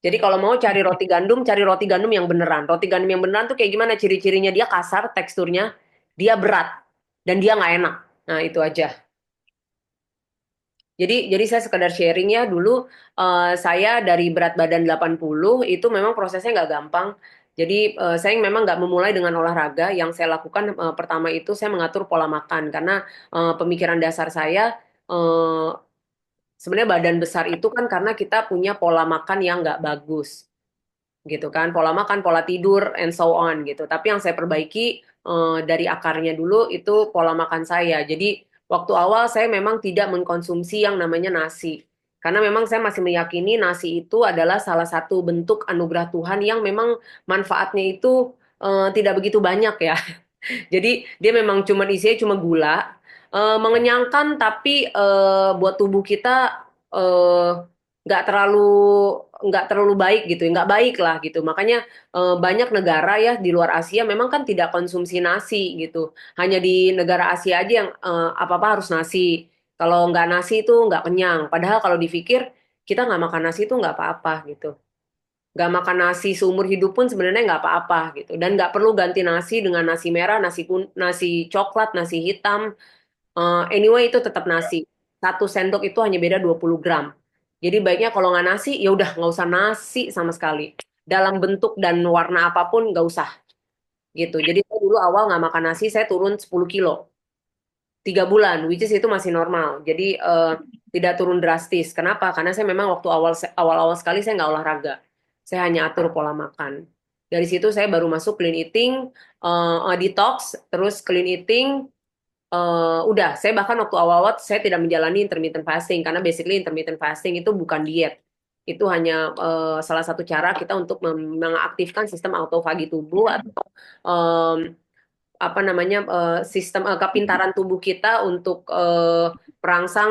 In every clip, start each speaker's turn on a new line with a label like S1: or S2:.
S1: Jadi kalau mau cari roti gandum yang beneran. Roti gandum yang beneran tuh kayak gimana ciri-cirinya? Dia kasar teksturnya, dia berat, dan dia nggak enak. Nah, itu aja. Jadi saya sekedar sharing ya dulu saya dari berat badan 80 itu memang prosesnya nggak gampang. Jadi saya memang nggak memulai dengan olahraga. Yang saya lakukan pertama itu saya mengatur pola makan karena pemikiran dasar saya eh, sebenarnya badan besar itu kan karena kita punya pola makan yang nggak bagus gitu kan, pola makan, pola tidur, and so on gitu. Tapi yang saya perbaiki dari akarnya dulu itu pola makan saya. Jadi waktu awal saya memang tidak mengkonsumsi yang namanya nasi. Karena memang saya masih meyakini nasi itu adalah salah satu bentuk anugerah Tuhan yang memang manfaatnya itu tidak begitu banyak ya. Jadi dia memang cuma isinya cuma gula, mengenyangkan tapi buat tubuh kita eh, nggak terlalu nggak terlalu baik gitu, nggak baik lah gitu. Makanya banyak negara ya di luar Asia memang kan tidak konsumsi nasi gitu. Hanya di negara Asia aja yang apa-apa harus nasi. Kalau nggak nasi itu nggak kenyang. Padahal kalau dipikir kita nggak makan nasi itu nggak apa-apa gitu. Nggak makan nasi seumur hidup pun sebenarnya nggak apa-apa gitu. Dan nggak perlu ganti nasi dengan nasi merah, nasi coklat, nasi hitam. Anyway itu tetap
S2: Ya.
S1: nasi. Satu sendok itu hanya beda 20 gram. Jadi baiknya kalau nggak nasi, ya udah nggak usah nasi sama sekali. Dalam bentuk dan warna apapun nggak usah gitu. Jadi saya dulu awal nggak makan nasi, saya turun 10 kilo. 3 bulan, which is itu masih normal. Jadi tidak turun drastis. Kenapa? Karena saya memang waktu awal-awal sekali saya nggak olahraga. Saya hanya atur pola makan. Dari situ saya baru masuk clean eating, detox, terus clean eating. Udah, saya bahkan waktu awal-awal saya tidak menjalani intermittent fasting karena basically intermittent fasting itu bukan diet. Itu hanya salah satu cara kita untuk mengaktifkan sistem autofagi tubuh atau apa namanya sistem kepintaran tubuh kita untuk merangsang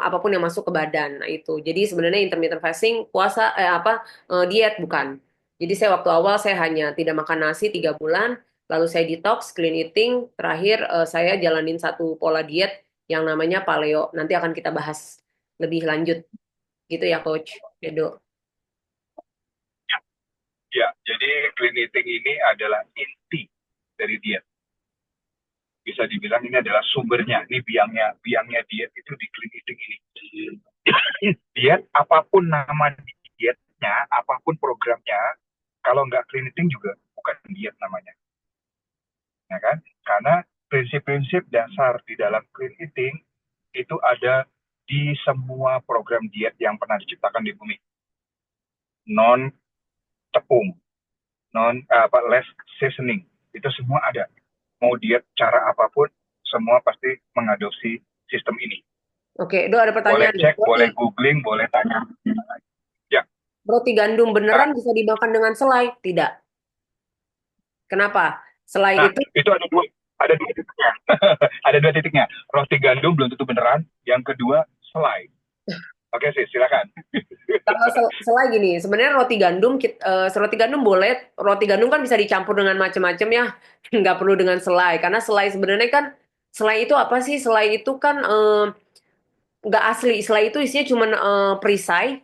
S1: apapun yang masuk ke badan. Nah, itu. Jadi sebenarnya intermittent fasting puasa apa diet bukan. Jadi saya waktu awal saya hanya tidak makan nasi 3 bulan, lalu saya detox, clean eating, terakhir saya jalanin satu pola diet yang namanya paleo. Nanti akan kita bahas lebih lanjut gitu ya Coach Edo.
S2: Ya, jadi clean eating ini adalah inti dari diet. Bisa dibilang ini adalah sumbernya, ini biangnya diet itu di clean eating ini. Diet, apapun nama dietnya, apapun programnya, kalau nggak clean eating juga bukan diet namanya, ya kan? Karena prinsip-prinsip dasar di dalam clean eating itu ada di semua program diet yang pernah diciptakan di bumi. Non tepung, non apa less seasoning, itu semua ada. Mau diet cara apapun, semua pasti mengadopsi sistem ini.
S1: Oke, Edo ada
S2: Boleh
S1: pertanyaan nih.
S2: cek, boleh googling, boleh tanya. Ya,
S1: Roti gandum beneran
S2: sekarang.
S1: bisa dimakan dengan selai? Tidak. Kenapa? Selai
S2: Nah,
S1: itu
S2: itu ada dua titiknya. Ada dua titiknya. Roti gandum belum tentu beneran. Yang kedua, selai. Oke sih, silakan.
S1: kalau selai gini, sebenarnya roti gandum boleh, roti gandum kan bisa dicampur dengan macam-macam ya, nggak perlu dengan selai, karena selai sebenarnya kan, selai itu apa sih? Selai itu kan nggak asli, selai itu isinya cuma perisai,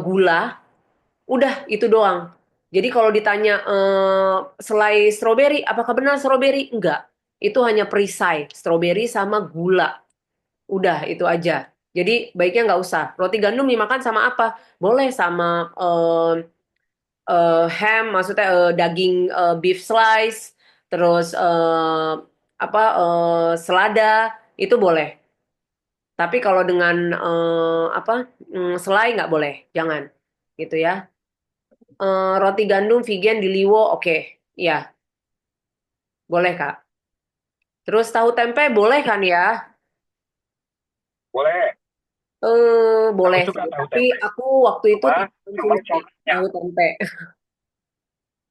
S1: gula, udah itu doang. Jadi kalau ditanya selai stroberi, apakah benar stroberi? Enggak, itu hanya perisai, stroberi sama gula. Udah itu aja. Jadi baiknya nggak usah. Roti gandum dimakan sama apa? Boleh sama ham, maksudnya daging beef slice, terus apa selada itu boleh. Tapi kalau dengan apa selai nggak boleh, jangan gitu ya. Roti gandum vegan di Liwo, oke, ya boleh Kak. Terus tahu tempe boleh kan ya?
S2: Boleh. Aku
S1: Boleh
S2: suka
S1: sih.
S2: tahu
S1: Tapi
S2: tempe.
S1: aku waktu itu
S2: Cuma,
S1: tidak
S2: cuma
S1: konsumsi
S2: caranya.
S1: tahu tempe.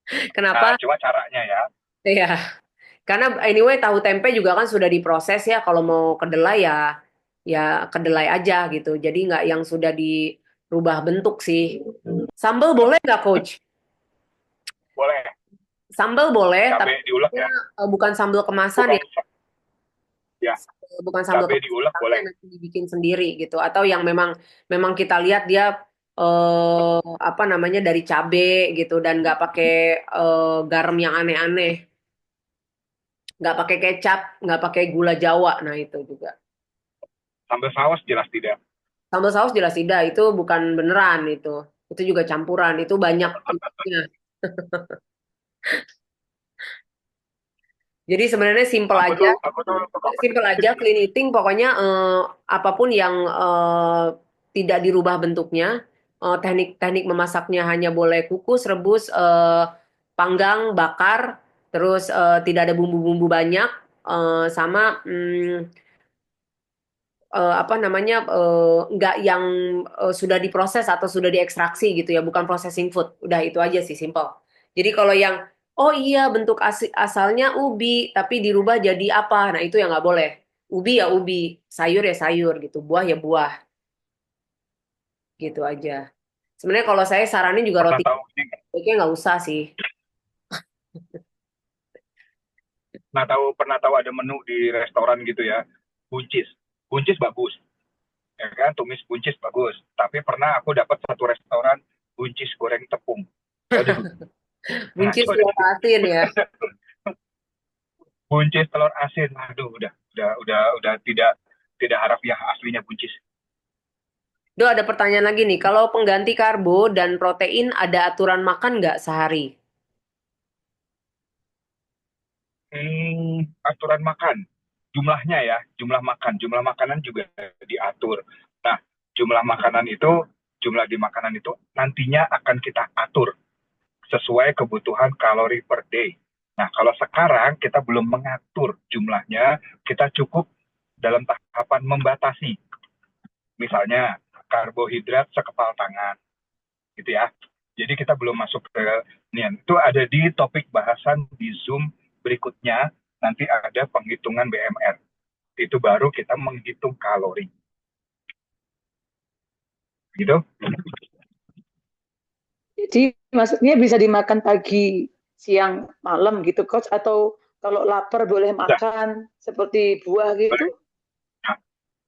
S2: Nah,
S1: Kenapa?
S2: cuma caranya ya.
S1: Iya, karena anyway tahu tempe juga kan sudah diproses ya. Kalau mau kedelai ya, ya kedelai aja gitu. Jadi nggak yang sudah dirubah bentuk sih. Sambal boleh nggak, Coach?
S2: Boleh.
S1: Sambal boleh, tapi
S2: Cabai diulek ya.
S1: bukan sambal kemasan
S2: Bukan,
S1: ya.
S2: ya.
S1: Bukan sambal
S2: Cabai
S1: kemasan,
S2: diulek
S1: tapi
S2: boleh.
S1: yang nanti dibikin sendiri gitu. Atau yang memang memang kita lihat dia apa namanya dari cabe gitu dan nggak pakai garam yang aneh-aneh, nggak pakai kecap, nggak pakai gula Jawa. Nah itu juga.
S2: Sambal saus jelas tidak.
S1: Sambal saus jelas tidak, itu bukan beneran itu. Itu juga campuran, itu banyak ininya. Jadi sebenarnya simple aja.
S2: Aku tuh
S1: Simple aja, clean eating, pokoknya apapun yang tidak dirubah bentuknya, teknik-teknik memasaknya hanya boleh kukus, rebus, panggang, bakar, terus tidak ada bumbu-bumbu banyak, sama apa namanya nggak yang sudah diproses atau sudah diekstraksi gitu ya, bukan processing food. Udah itu aja sih, simple. Jadi kalau yang oh iya bentuk asalnya ubi tapi dirubah jadi apa, nah itu yang nggak boleh. Ubi ya ubi, sayur ya sayur gitu, buah ya buah gitu aja. Sebenarnya kalau saya saranin juga
S2: pernah
S1: roti
S2: tahu ini,
S1: baiknya nggak usah sih.
S2: pernah tahu ada menu di restoran gitu ya, buncis. Buncis bagus, ya kan? Tumis buncis bagus. Tapi pernah aku dapat satu restoran buncis goreng tepung. Aduh,
S1: Buncis
S2: ngaco deh.
S1: telur asin ya.
S2: Buncis telur asin. Aduh, udah tidak harafiah aslinya buncis.
S1: Do ada pertanyaan lagi nih, kalau pengganti karbo dan protein ada aturan makan nggak sehari?
S2: Aturan makan, jumlahnya ya, jumlah makanan juga diatur. Nah, jumlah makanan itu, jumlah di makanan itu nantinya akan kita atur sesuai kebutuhan kalori per day. Nah, kalau sekarang kita belum mengatur jumlahnya, kita cukup dalam tahapan membatasi. Misalnya, karbohidrat sekepal tangan, gitu ya. Jadi kita belum masuk ke ini. Itu ada di topik bahasan di Zoom berikutnya. Nanti ada penghitungan BMR. Itu baru kita menghitung kalori. Gitu.
S3: Jadi maksudnya bisa dimakan pagi, siang, malam gitu, Coach? Atau kalau lapar boleh
S2: Bisa.
S3: makan seperti buah
S2: Boleh.
S3: gitu?
S2: Nah,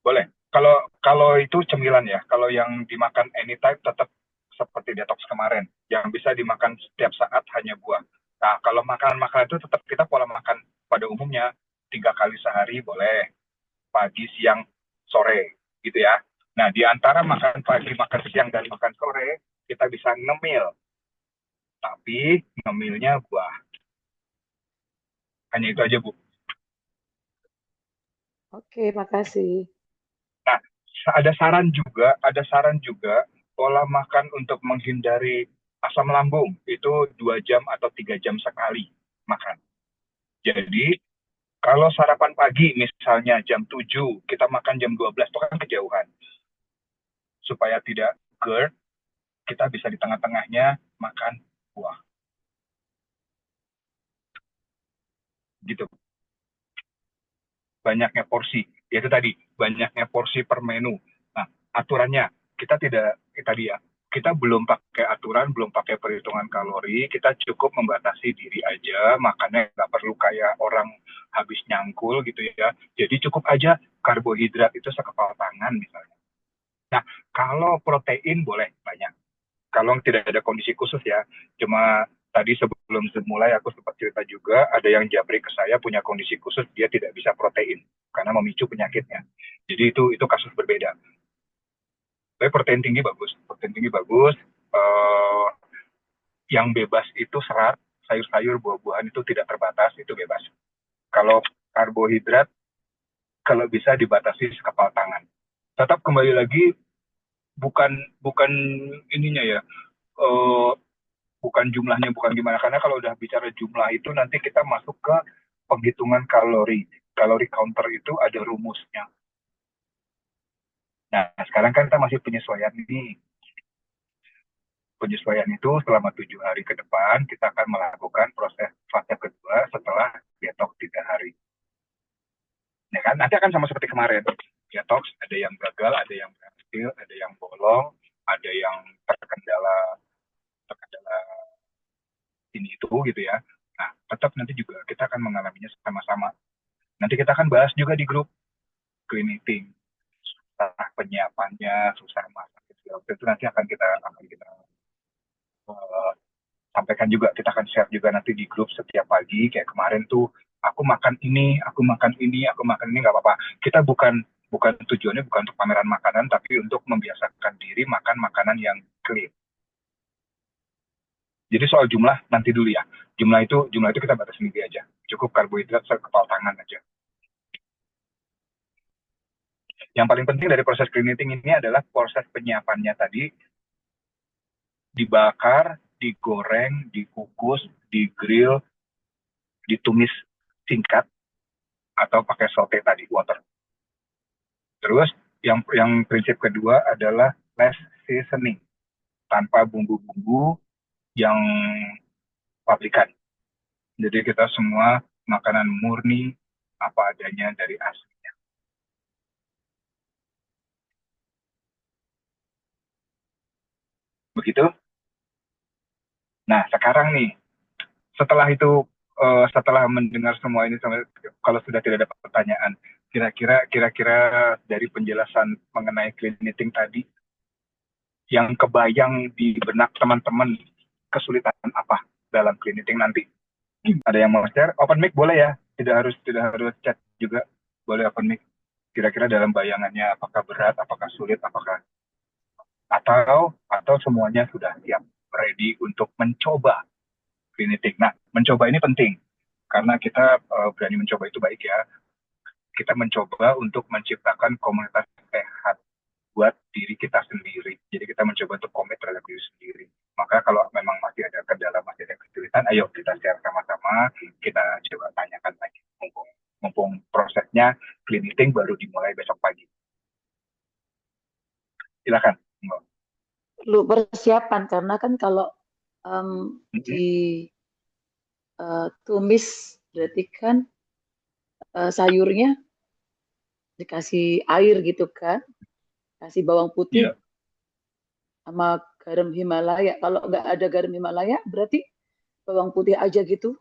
S2: boleh. Kalau kalau itu cemilan ya. Kalau yang dimakan anytime tetap seperti detox kemarin. Yang bisa dimakan setiap saat hanya buah. Nah, kalau makanan-makanan itu tetap kita pola makan pada umumnya 3 kali sehari boleh. Pagi, siang, sore, gitu ya. Nah, di antara makan pagi, makan siang, dan makan sore, kita bisa ngemil. Tapi ngemilnya buah. Hanya itu aja, Bu.
S3: Oke, makasih.
S2: Nah, ada saran juga, pola makan untuk menghindari asam lambung itu 2 jam atau 3 jam sekali makan. Jadi, kalau sarapan pagi misalnya jam 7, kita makan jam 12, itu kan kejauhan. Supaya tidak GERD, kita bisa di tengah-tengahnya makan buah. Gitu. Banyaknya porsi. Itu tadi, banyaknya porsi per menu. Nah, aturannya, kita tidak, tadi ya, kita belum pakai aturan, belum pakai perhitungan kalori, kita cukup membatasi diri aja, makannya nggak perlu kayak orang habis nyangkul gitu ya. Jadi cukup aja karbohidrat itu sekepal tangan misalnya. Nah, kalau protein boleh banyak. Kalau tidak ada kondisi khusus ya, cuma tadi sebelum mulai aku sempat cerita juga ada yang japri ke saya punya kondisi khusus dia tidak bisa protein karena memicu penyakitnya. Jadi itu kasus berbeda. Tapi protein tinggi bagus, protein tinggi bagus. Eh, yang bebas itu serat, sayur-sayur, buah-buahan itu tidak terbatas, itu bebas. Kalau karbohidrat kalau bisa dibatasi sekepal tangan. Tetap kembali lagi bukan bukan ininya ya, eh, bukan jumlahnya, bukan gimana. Karena kalau udah bicara jumlah itu nanti kita masuk ke penghitungan kalori. Kalori counter itu ada rumusnya. Nah, sekarang kan kita masih penyesuaian ini. Penyesuaian itu selama 7 hari ke depan kita akan melakukan proses fase kedua setelah detox 3 hari. Ya kan? Nanti akan sama seperti kemarin. Detox ada yang gagal, ada yang berhasil, ada yang bolong, ada yang terkendala terkendala ini itu gitu ya. Nah, tetap nanti juga kita akan mengalaminya sama-sama. Nanti kita akan bahas juga di grup clean eating, susah penyiapannya, susah masak, itu nanti akan kita uh, sampaikan juga, kita akan share juga nanti di grup setiap pagi. Kayak kemarin tuh aku makan ini, aku makan ini, aku makan ini, nggak apa-apa. Kita bukan bukan tujuannya bukan untuk pameran makanan, tapi untuk membiasakan diri makan makanan yang clean. Jadi soal jumlah nanti dulu ya. Jumlah itu kita batas sendiri aja. Cukup karbohidrat sekepal tangan aja. Yang paling penting dari proses clean eating ini adalah proses penyiapannya tadi, dibakar, digoreng, dikukus, digrill, ditumis singkat, atau pakai saute tadi, water. Terus yang prinsip kedua adalah less seasoning, tanpa bumbu-bumbu yang pabrikan. Jadi kita semua makanan murni apa adanya dari aslinya. Begitu. Nah, sekarang nih, setelah itu setelah mendengar semua ini, kalau sudah tidak ada pertanyaan, kira-kira dari penjelasan mengenai clean eating tadi, yang kebayang di benak teman-teman kesulitan apa dalam clean eating nanti? Ada yang mau share? Open mic boleh ya, tidak harus chat juga, boleh open mic. Kira-kira dalam bayangannya apakah berat, apakah sulit, apakah atau semuanya sudah siap, ready untuk mencoba clean eating. Nah, mencoba ini penting karena kita berani mencoba itu baik ya. Kita mencoba untuk menciptakan komunitas sehat buat diri kita sendiri. Jadi kita mencoba untuk komit terhadap diri sendiri. Maka kalau memang masih ada kendala, masih ada kesulitan, ayo kita share sama-sama, kita coba tanyakan lagi. Mumpung prosesnya clean eating baru dimulai besok pagi. Silakan.
S3: Perlu persiapan karena kan kalau tumis berarti kan sayurnya dikasih air gitu kan, kasih bawang putih
S2: Iya.
S3: sama garam Himalaya. Kalau nggak ada garam Himalaya berarti bawang putih aja gitu.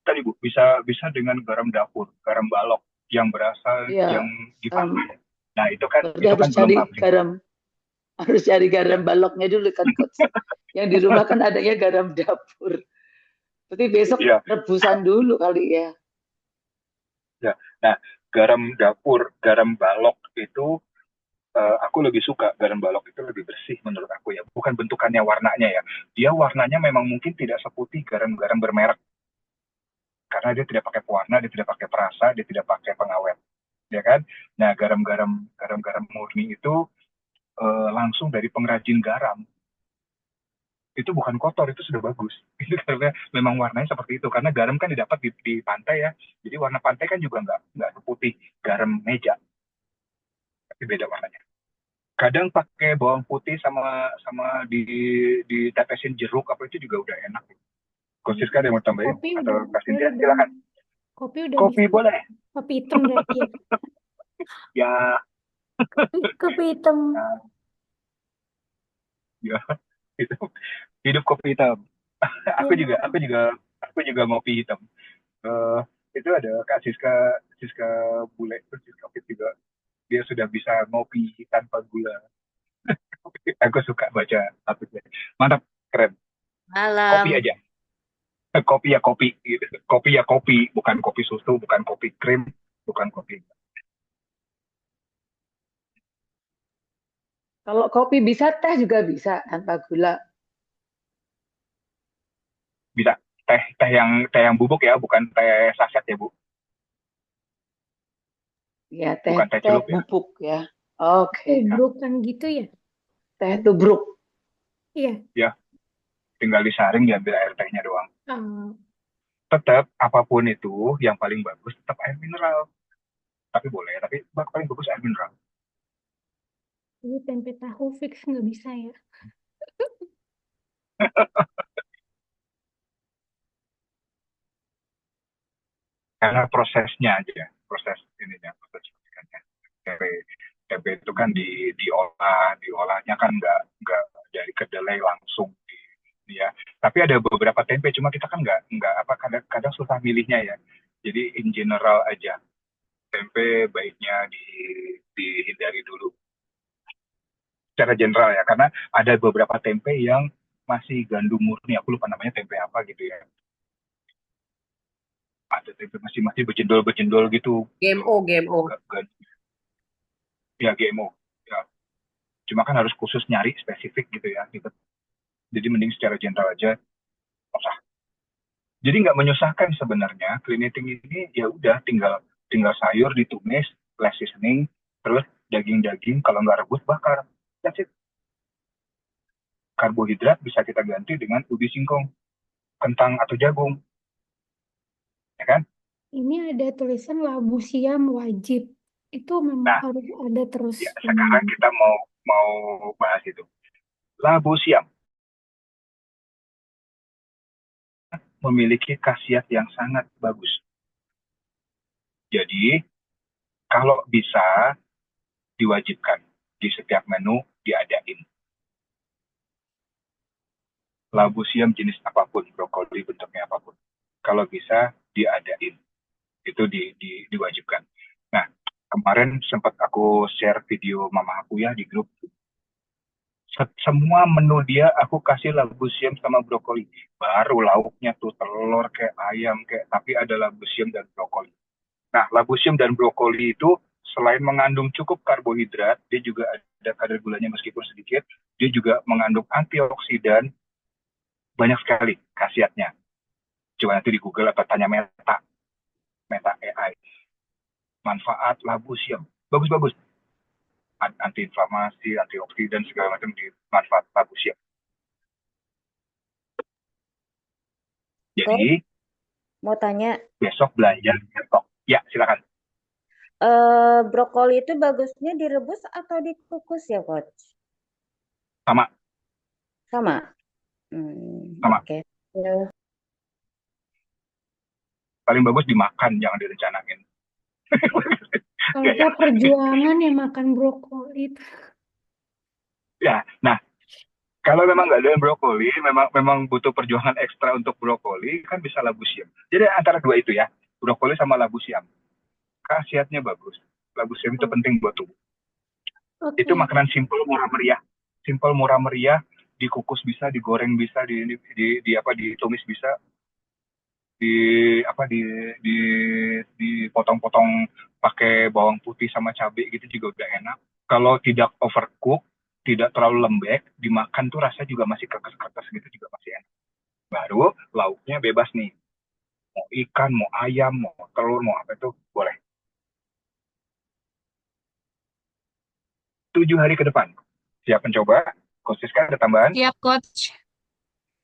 S2: Tadi Bu, bisa dengan garam dapur, garam balok yang berasal yang
S3: Ya,
S2: di
S3: em,
S2: pantai. Nah, itu
S3: berarti
S2: itu
S3: harus
S2: kan belum
S3: cari
S2: pabrik.
S3: garam, harus cari
S2: Ya,
S3: garam baloknya dulu kan, Coach. Yang di rumah kan adanya garam dapur. Berarti besok
S2: iya,
S3: rebusan dulu kali ya.
S2: ya. Nah, garam dapur, garam balok itu aku lebih suka garam balok itu lebih bersih menurut aku ya. Bukan bentukannya, warnanya ya. Dia warnanya memang mungkin tidak seputih garam-garam bermerek karena dia tidak pakai pewarna, dia tidak pakai perasa, dia tidak pakai pengawet, ya kan? Nah, garam-garam murni itu langsung dari pengrajin garam. Itu bukan kotor, itu sudah bagus. Itu karena memang warnanya seperti itu. Karena garam kan didapat di pantai ya. Jadi warna pantai kan juga nggak seputih garam meja, tapi beda warnanya. Kadang pakai bawang putih sama sama ditetesin jeruk apa itu juga udah enak. Coach Siska ada yang mau tambahin
S4: Kopi
S2: atau
S4: udah
S2: kasih dia?
S4: boleh dong.
S2: Silakan.
S4: Kopi udah
S2: Kopi
S4: bisa.
S2: boleh.
S4: Kopi hitam berarti ya.
S2: Ya,
S4: Kopi hitam.
S2: ya, itu hidup kopi hitam. aku juga
S4: Ya.
S2: aku juga aku juga ngopi hitam. Eh, itu ada Kak Siska, Siska Bule, terus Siska Fit juga, dia sudah bisa ngopi tanpa gula. Aku suka baca artikelnya. Mantap, keren. Kopi
S5: Malam.
S2: aja. Kopi ya kopi, gitu. Kopi ya kopi, bukan kopi susu, bukan kopi krim, bukan kopi.
S3: Kalau kopi bisa, teh juga bisa tanpa gula.
S2: Bisa teh yang bubuk ya, bukan teh saset ya Bu,
S3: Ya, teh
S2: bukan teh
S3: teh
S2: celup ya.
S3: bubuk ya. Oke.
S4: Tubruk kan gitu ya.
S3: Teh tubruk.
S4: Iya.
S2: Ya, tinggal disaring, diambil air tehnya doang.
S4: Ah,
S2: Tetap apapun itu yang paling bagus tetap air mineral. Tapi boleh, tapi paling bagus air mineral.
S4: ini tempe tahu fix nggak bisa ya.
S2: Karena prosesnya aja, proses ininya, proses masakannya. Tempe, tempe itu kan diolahnya kan nggak dari kedelai langsung ya. Tapi ada beberapa tempe, cuma kita kan nggak apa, kadang susah milihnya ya. Jadi in general aja, tempe baiknya dihindari dulu. secara general ya, karena ada beberapa tempe yang masih gandum murni, aku lupa namanya tempe apa gitu ya. Ada tempe masih berjendol-berjendol gitu.
S1: GMO, GMO.
S2: Ya GMO. Ya. Cuma kan harus khusus nyari spesifik gitu ya. Gitu. Jadi mending secara general aja. Usah. Jadi nggak menyusahkan sebenarnya. Clean eating ini ya udah tinggal tinggal sayur ditumis, less seasoning, terus daging-daging kalau nggak rebus bakar. That's it. Karbohidrat bisa kita ganti dengan ubi singkong, kentang atau jagung, ya kan?
S4: Ini ada tulisan labu siam wajib. Itu memang
S2: Nah,
S4: harus ada terus.
S2: ya sekarang kita mau mau bahas itu. Labu siam memiliki khasiat yang sangat bagus. Jadi, kalau bisa diwajibkan di setiap menu diadain. Labu siam jenis apapun, brokoli bentuknya apapun. Kalau bisa diadain. Itu diwajibkan. Nah, kemarin sempat aku share video mama aku ya di grup. Semua menu dia aku kasih labu siam sama brokoli. Baru lauknya tuh telur kayak ayam kayak, tapi ada labu siam dan brokoli. Nah, labu siam dan brokoli itu selain mengandung cukup karbohidrat, dia juga ada kadar gulanya meskipun sedikit, dia juga mengandung antioksidan, banyak sekali khasiatnya. Coba nanti di Google atau tanya Meta, Meta AI. Manfaat labu siam. Bagus-bagus. Anti-inflamasi, antioksidan, segala macam di manfaat labu siam.
S5: Coach,
S2: Jadi,
S5: mau tanya,
S2: besok belanja stok. Ya, silakan.
S5: brokoli itu bagusnya direbus atau dikukus ya, Coach?
S2: Sama,
S5: Sama.
S2: sama.
S5: Oke. Ya.
S2: Paling bagus dimakan, jangan direncanain.
S4: Kalau
S2: Ya,
S4: perjuangan ya makan brokoli itu.
S2: ya. Nah, kalau memang nggak ada brokoli, memang butuh perjuangan ekstra untuk brokoli, kan bisa labu siam. Jadi antara dua itu ya, brokoli sama labu siam. Khasiatnya bagus. Labu siam itu penting buat tubuh. Itu
S4: Oke.
S2: makanan simple murah meriah. Simple murah meriah, dikukus bisa, digoreng bisa, di apa ditumis bisa, di apa di dipotong-potong pakai bawang putih sama cabai gitu juga udah enak. Kalau tidak overcook, tidak terlalu lembek, dimakan tuh rasanya juga masih kekas-kekas gitu juga masih enak. Baru lauknya bebas nih. Mau ikan, mau ayam, mau telur, mau apa itu boleh. 7 hari ke depan. Siap mencoba? Khususkan ada tambahan?
S6: Siap, Coach.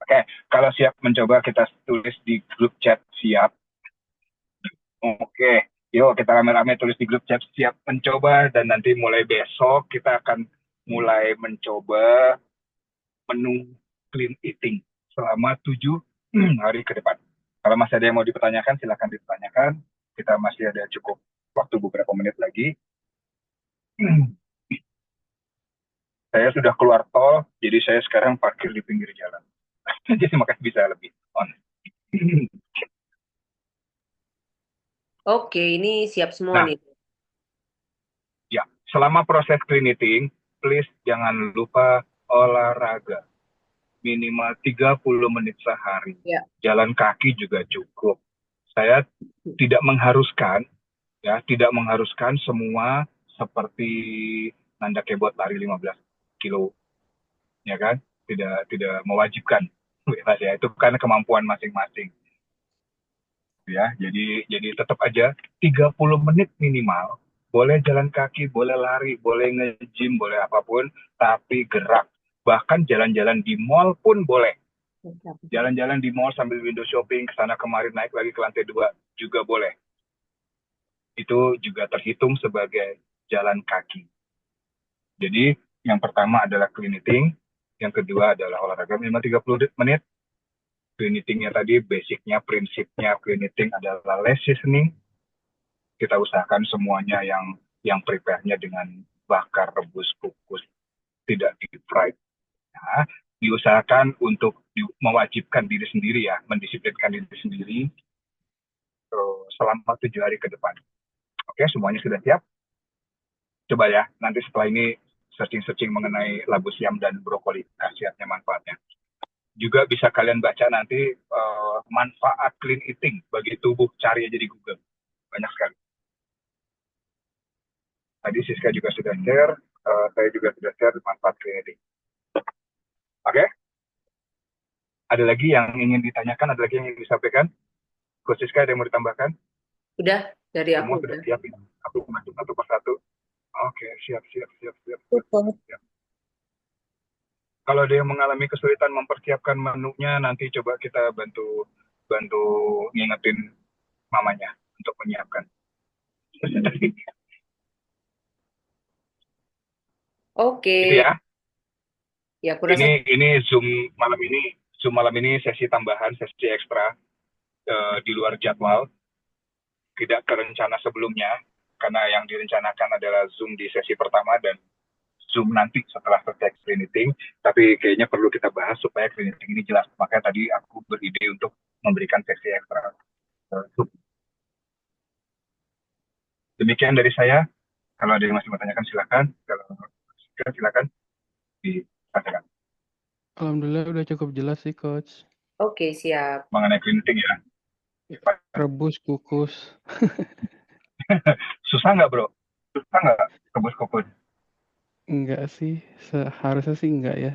S2: Oke, kalau siap mencoba kita tulis di grup chat siap. Oke, yuk kita rame-rame tulis di grup chat siap mencoba dan nanti mulai besok kita akan mulai mencoba menu clean eating selama 7 hari ke depan. Kalau masih ada yang mau dipertanyakan, silakan dipertanyakan. Kita masih ada cukup waktu beberapa menit lagi. Saya sudah keluar tol, jadi saya sekarang parkir di pinggir jalan. Jadi makanya bisa lebih on.
S1: Oke, ini siap semua
S2: Nah,
S1: nih.
S2: ya, selama proses clean eating, please jangan lupa olahraga. Minimal 30 menit sehari.
S1: Ya.
S2: Jalan kaki juga cukup. Saya tidak mengharuskan, ya, tidak mengharuskan semua seperti Nanda Kebot lari 15 kilo, ya kan? Tidak mewajibkan. Ya, itu karena kemampuan masing-masing. Ya, jadi tetap aja 30 menit minimal. Boleh jalan kaki, boleh lari, boleh nge-gym, boleh apapun, tapi gerak. Bahkan jalan-jalan di mall pun boleh. Jalan-jalan di mall sambil window shopping, kesana kemarin naik lagi ke lantai 2 juga boleh. Itu juga terhitung sebagai jalan kaki. Jadi yang pertama adalah clean eating, yang kedua adalah olahraga minimal 30 menit. Clean eating-nya tadi, basicnya, prinsipnya clean eating adalah less seasoning. Kita usahakan semuanya yang prepare-nya dengan bakar, rebus, kukus, tidak deep fried. Nah, diusahakan untuk mewajibkan diri sendiri ya, mendisiplinkan diri sendiri selama 7 hari ke depan. Oke, semuanya sudah siap? Coba ya, nanti setelah ini searching-searching mengenai labu siam dan brokoli, khasiatnya, manfaatnya. Juga bisa kalian baca nanti manfaat clean eating bagi tubuh, cari aja di Google. Banyak sekali. Tadi Siska juga sudah share, saya juga sudah share manfaat clean eating. Oke? Ada lagi yang ingin ditanyakan, ada lagi yang ingin disampaikan? Coach Siska ada yang mau ditambahkan?
S1: Udah, dari
S2: Semua
S1: aku
S2: sudah
S1: udah.
S2: siap ya? Aku masuk satu persatu. Oke, siap.
S5: Cukup.
S2: Kalau ada yang mengalami kesulitan mempersiapkan menunya, nanti coba kita bantu ngingetin mamanya untuk menyiapkan.
S1: Oke,
S2: Gitu ya.
S1: ya aku rasa
S2: Ini Zoom malam ini sesi tambahan, sesi ekstra di luar jadwal, tidak terencana sebelumnya, karena yang direncanakan adalah Zoom di sesi pertama dan Zoom nanti setelah selesai clean eating, tapi kayaknya perlu kita bahas supaya clean eating ini jelas. Makanya tadi aku beride untuk memberikan sesi ekstra Zoom. Demikian dari saya. Kalau ada yang masih mau tanyakan silakan. Kalau silakan disampaikan.
S6: Alhamdulillah udah cukup jelas sih, Coach.
S1: oke, siap.
S2: Mengenai clean eating ya.
S6: Rebus, kukus.
S2: Susah nggak bro? Susah nggak rebus-kukus?
S6: Enggak sih, seharusnya sih enggak ya.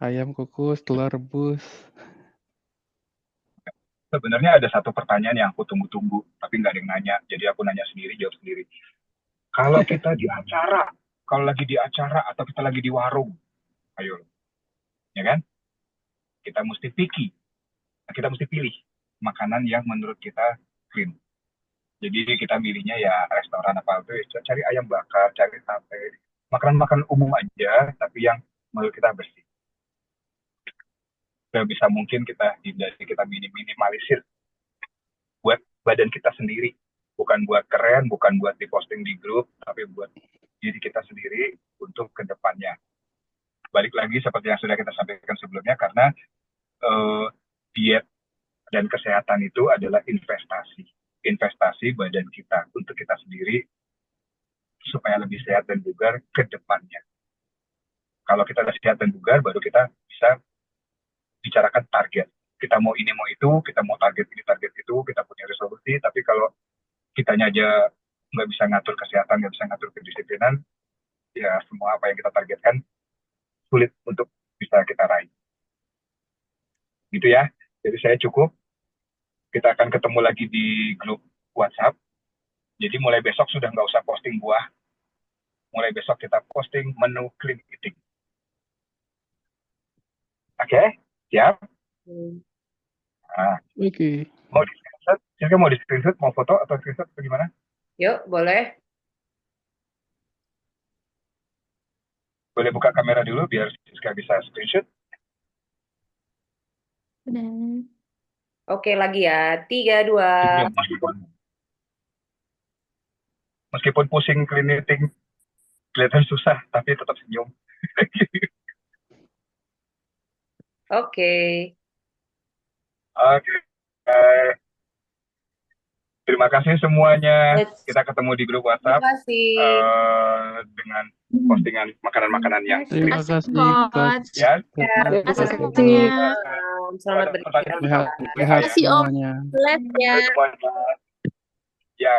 S6: Ayam kukus, telur rebus.
S2: Sebenarnya ada satu pertanyaan yang aku tunggu-tunggu, tapi nggak ada yang nanya. Jadi aku nanya sendiri, jawab sendiri. Kalau kita di acara, kalau lagi di acara atau kita lagi di warung, ayo, ya kan? Kita mesti picky, kita mesti pilih makanan yang menurut kita clean. Jadi kita milihnya ya restoran apa itu, cari ayam bakar, cari sate, makanan-makanan umum aja, tapi yang menurut kita bersih. Bisa mungkin kita hindari, kita minimalisir buat badan kita sendiri, bukan buat keren, bukan buat diposting di grup, tapi buat diri kita sendiri untuk kedepannya. Balik lagi seperti yang sudah kita sampaikan sebelumnya, karena diet dan kesehatan itu adalah investasi badan kita untuk kita sendiri supaya lebih sehat dan bugar ke depannya. Kalau kita udah sehat dan bugar, baru kita bisa bicarakan target. Kita mau ini, mau itu, kita mau target ini, target itu, kita punya resolusi, tapi kalau kitanya aja nggak bisa ngatur kesehatan, nggak bisa ngatur kedisiplinan, ya semua apa yang kita targetkan sulit untuk bisa kita raih. Gitu ya. Jadi saya cukup. Kita akan ketemu lagi di grup WhatsApp. Jadi mulai besok sudah nggak usah posting buah. Mulai besok kita posting menu clean eating. Oke? Siap? Nah,
S6: Oke.
S2: mau di screenshot? Siapa mau di screenshot? Mau foto atau screenshot atau gimana?
S1: Yuk, boleh.
S2: Boleh buka kamera dulu biar Siska bisa screenshot.
S4: Udah.
S1: Oke, lagi ya. 3, 2.
S2: Senyum. Meskipun pusing clean eating, kelihatan susah, tapi tetap senyum.
S1: Oke.
S2: Oke. Terima kasih semuanya.
S1: Yes.
S2: Kita ketemu di grup
S1: Terima
S2: WhatsApp
S1: kasih.
S2: dengan postingan makanan-makanan yang
S6: Terima
S2: clean.
S6: kasih, Coach.
S2: Ya.
S3: Terima
S4: kasih
S3: kasih.
S4: semuanya.
S1: Selamat
S2: Ada
S1: beristirahat.
S6: Sehat
S2: Ya,
S6: semuanya.
S5: Live ya.
S2: semuanya. Ya.